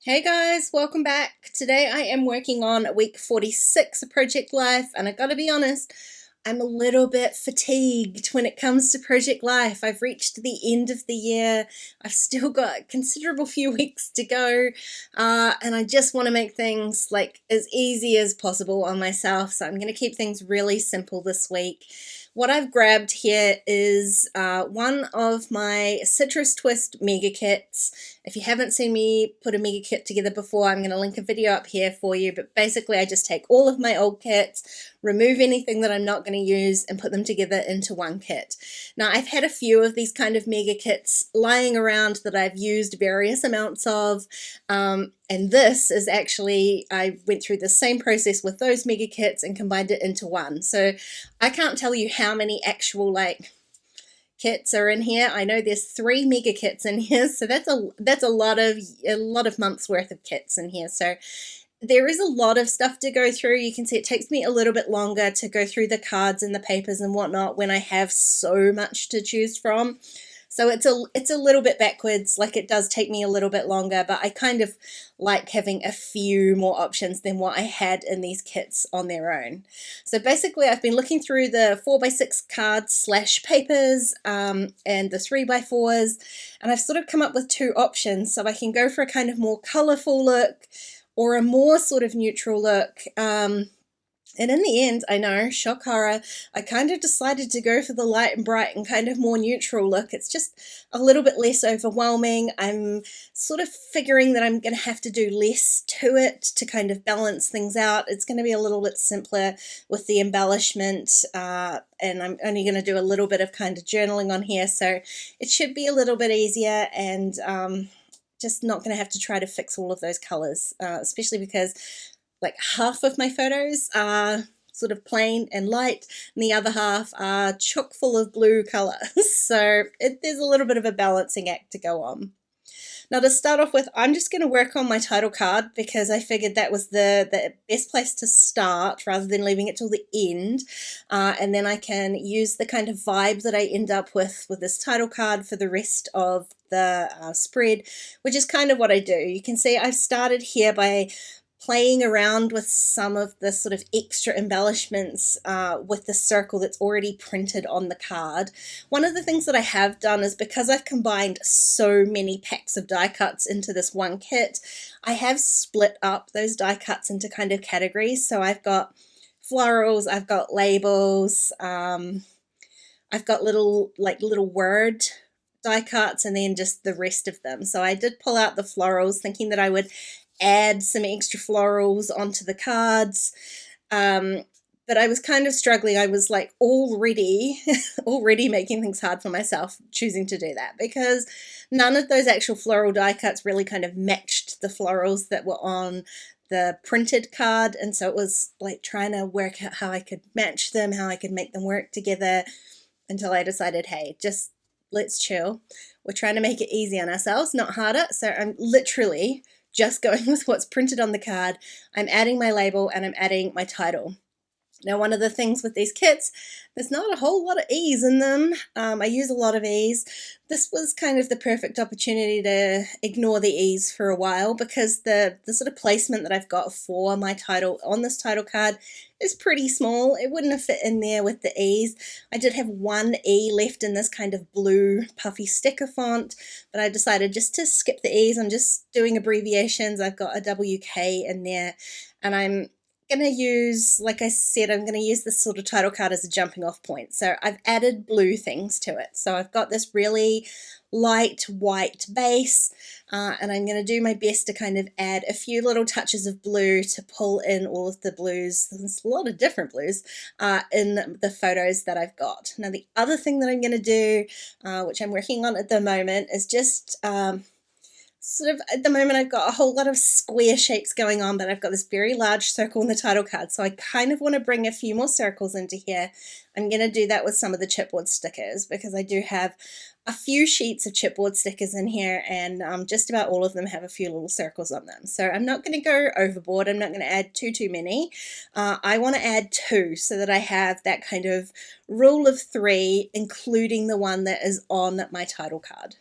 Hey guys, welcome back. Today I am working on week 46 of Project Life, and I gotta be honest, I'm a little bit fatigued when it comes to Project Life. I've reached the end of the year. I've still got a considerable few weeks to go, and I just want to make things like as easy as possible on myself. So I'm going to keep things really simple this week. What I've grabbed here is one of my Citrus Twist mega kits. If you haven't seen me put a mega kit together before, I'm going to link a video up here for you. But basically, I just take all of my old kits, remove anything that I'm not going to use, and put them together into one kit. Now, I've had a few of these kind of mega kits lying around that I've used various amounts of. And this is actually, I went through the same process with those mega kits and combined it into one. So I can't tell you how many actual kits are in here. I know there's 3 mega kits in here, so that's a lot of months worth of kits in here. So there is a lot of stuff to go through. You can see it takes me a little bit longer to go through the cards and the papers and whatnot when I have so much to choose from. So it's a little bit backwards, like it does take me a little bit longer, but I kind of like having a few more options than what I had in these kits on their own. So basically I've been looking through the 4x6 cards / papers and the 3x4s, and I've sort of come up with 2 options. So I can go for a kind of more colourful look or a more sort of neutral look. And in the end, I know, shock horror, I kind of decided to go for the light and bright and kind of more neutral look. It's just a little bit less overwhelming. I'm sort of figuring that I'm going to have to do less to it to kind of balance things out. It's going to be a little bit simpler with the embellishment, and I'm only going to do a little bit of kind of journaling on here, so it should be a little bit easier, and just not going to have to try to fix all of those colors, especially because like half of my photos are sort of plain and light, and the other half are chock full of blue color. So there's a little bit of a balancing act to go on. Now, to start off with, I'm just going to work on my title card because I figured that was the best place to start rather than leaving it till the end. And then I can use the kind of vibe that I end up with this title card for the rest of the spread, which is kind of what I do. You can see I've started here by playing around with some of the sort of extra embellishments with the circle that's already printed on the card. One of the things that I have done is, because I've combined so many packs of die cuts into this one kit, I have split up those die cuts into kind of categories. So I've got florals, I've got labels, I've got little word die cuts, and then just the rest of them. So I did pull out the florals thinking that I would add some extra florals onto the cards, but I was kind of struggling. I was like already making things hard for myself choosing to do that, because none of those actual floral die cuts really kind of matched the florals that were on the printed card, and so it was like trying to work out how I could match them, how I could make them work together, until I decided, hey, just let's chill. We're trying to make it easy on ourselves, not harder. So I'm literally just going with what's printed on the card. I'm adding my label and I'm adding my title. Now, one of the things with these kits, there's not a whole lot of ease in them. I use a lot of ease. This was kind of the perfect opportunity to ignore the ease for a while, because the sort of placement that I've got for my title on this title card is pretty small. It wouldn't have fit in there with the ease. I did have one E left in this kind of blue puffy sticker font, but I decided just to skip the E's. I'm just doing abbreviations. I've got a WK in there, and I'm going to use, like I said, I'm going to use this sort of title card as a jumping off point. So I've added blue things to it. So I've got this really light white base, and I'm going to do my best to kind of add a few little touches of blue to pull in all of the blues. There's a lot of different blues in the photos that I've got. Now, the other thing that I'm going to do, which I'm working on at the moment, is just sort of, at the moment I've got a whole lot of square shapes going on, but I've got this very large circle in the title card, so I kind of want to bring a few more circles into here. I'm going to do that with some of the chipboard stickers, because I do have a few sheets of chipboard stickers in here, and just about all of them have a few little circles on them. So I'm not going to go overboard. I'm not going to add too many. I want to add 2 so that I have that kind of rule of 3, including the one that is on my title card.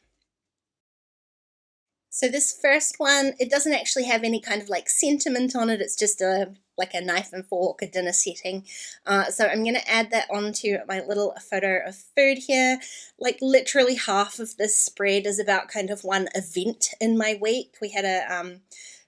So this first one, it doesn't actually have any kind of like sentiment on it. It's just like a knife and fork, a dinner setting. So I'm going to add that onto my little photo of food here. Like literally half of this spread is about kind of one event in my week. We had a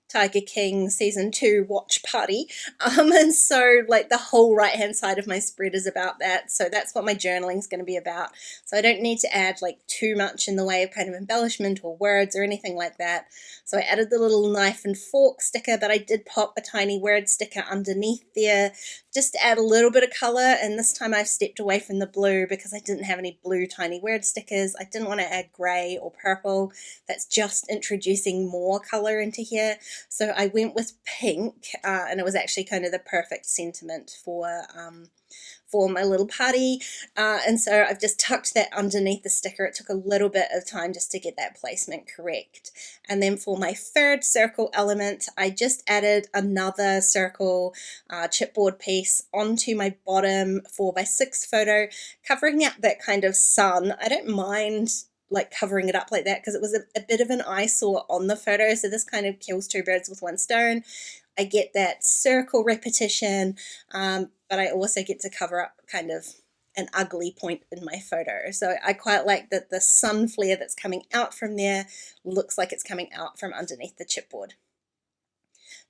Tiger King season 2 watch party, and so like the whole right hand side of my spread is about that. So that's what my journaling is going to be about. So I don't need to add like too much in the way of kind of embellishment or words or anything like that. So I added the little knife and fork sticker, but I did pop a tiny word sticker underneath there just to add a little bit of color. And this time I've stepped away from the blue because I didn't have any blue tiny word stickers. I didn't want to add gray or purple. That's just introducing more color into here. So I went with pink, and it was actually kind of the perfect sentiment for my little party. And so I've just tucked that underneath the sticker. It took a little bit of time just to get that placement correct. And then for my third circle element, I just added another circle chipboard piece onto my bottom 4x6 photo, covering up that kind of sun. I don't mind like covering it up like that because it was a bit of an eyesore on the photo, so this kind of kills two birds with one stone. I get that circle repetition, but I also get to cover up kind of an ugly point in my photo. So I quite like that the sun flare that's coming out from there looks like it's coming out from underneath the chipboard.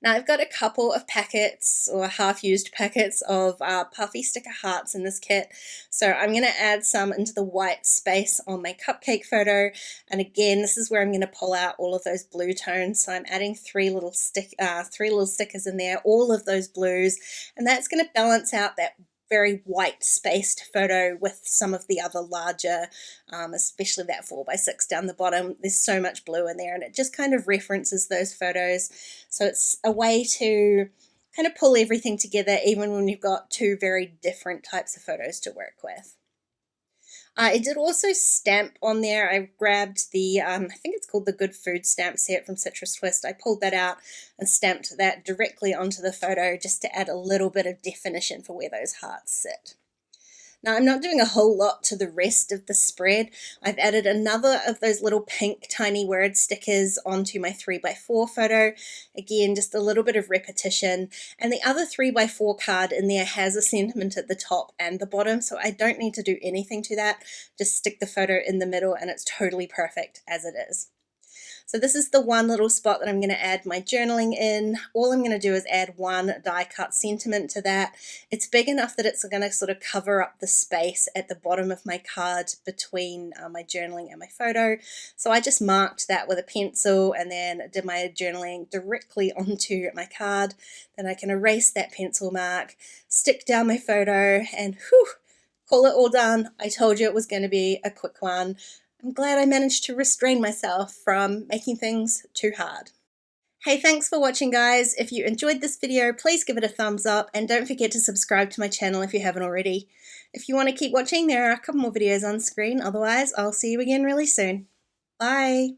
Now I've got a couple of packets or half-used packets of puffy sticker hearts in this kit, so I'm going to add some into the white space on my cupcake photo. And again, this is where I'm going to pull out all of those blue tones. So I'm adding three little stickers in there, all of those blues, and that's going to balance out that very white spaced photo with some of the other larger, especially that 4x6 down the bottom. There's so much blue in there and it just kind of references those photos. So it's a way to kind of pull everything together even when you've got two very different types of photos to work with. I did also stamp on there. I grabbed the, I think it's called the Good Food stamp set from Citrus Twist. I pulled that out and stamped that directly onto the photo just to add a little bit of definition for where those hearts sit. Now I'm not doing a whole lot to the rest of the spread. I've added another of those little pink tiny word stickers onto my 3x4 photo. Again, just a little bit of repetition. And the other 3x4 card in there has a sentiment at the top and the bottom, so I don't need to do anything to that. Just stick the photo in the middle and it's totally perfect as it is. So this is the one little spot that I'm going to add my journaling in. All I'm going to do is add one die cut sentiment to that. It's big enough that it's going to sort of cover up the space at the bottom of my card between my journaling and my photo. So I just marked that with a pencil and then did my journaling directly onto my card. Then I can erase that pencil mark, stick down my photo, and whew, call it all done. I told you it was going to be a quick one. I'm glad I managed to restrain myself from making things too hard. Hey, thanks for watching, guys. If you enjoyed this video, please give it a thumbs up and don't forget to subscribe to my channel if you haven't already. If you want to keep watching, there are a couple more videos on screen. Otherwise, I'll see you again really soon. Bye.